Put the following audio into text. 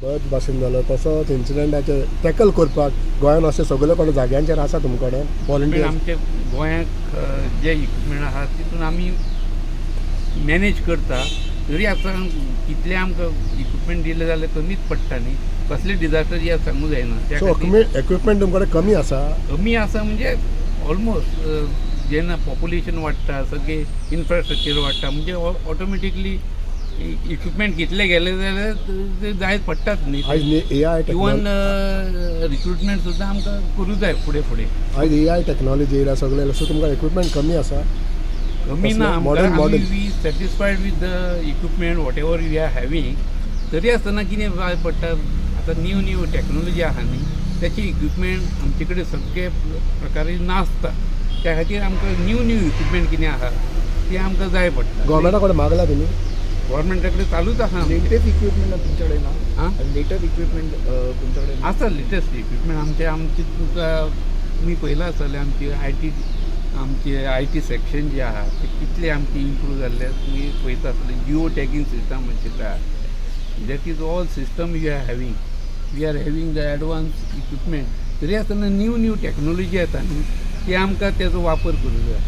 बद भाशेन जालो तसोच इन्सिडंटाचे टॅकल करपाक गोंयान अशें सगळे कोण जाग्यांचेर आसा तुमचे कडेन पण व्हॉलंटियर्स? आमचे गोंयांत जे इक्विपमेंट आहा तितून आमी मॅनेज करता. तरी आतां कितले आमकां इक्विपमेंट दिले जाल्यार कमीच पडटा न्ही. कसले डिजास्टर या सांगूं जायना. त्या सो खातीर इक्विपमेंट तुमचे कडेन कमी आसा? कमी आसा म्हणजे ऑलमोस्ट जेन्ना पॉप्युलेशन वाडटा सगळे इन्फ्रास्ट्रक्चर वाडटा म्हणजे ऑटोमॅटिकली इक्विपमेंट कितले गेले जाल्यार ते जाय पडटात न्ही. आयज AI इवन टेक्नॉलॉजी रिक्रुटमेंट सुद्दां आमकां करूं जाय फुडें फुडें. आयज AI टेक्नॉलॉजी येयला सगळे, सो तुमकां इक्विपमेंट कमी आसा? कमी ना modern आमकां we satisfied with the equipment whatever we are having. तरी आसतना कितें जाय पडटा आतां न्यू टॅक्नॉलॉजी आहा न्ही त्याची इक्विपमेंट आमचे कडेन सगळे प्रकारे नासता. त्या खातीर आमकां न्यू इक्विपमेंट कितें आहा ती आमकां जाय पडटा. गव्हर्मेंटा कडेन मागला तुमी? गव्हर्मेंटचे कडेन चालूच आहा. लेटेस्ट इक्विपमेंट तुमच्या कडेन ना? आं लेटेस्ट इक्विपमेंट तुमच्या कडेन आसा लेटेस्ट इक्विपमेंट आमची तुमकां तुमी पयलां आसतलें आमचे IT सेक्शन जे आहा ते कितले आमचे इम्प्रूव जाल्ले तुमी पळयता आसतले. जिओ टॅगिंग सिस्टम म्हणटा that is all system we are having the advance equipment. तरी आसतना न्यू टॅक्नॉलॉजी येता न्ही ती आमकां तेजो वापर करूंक जाय.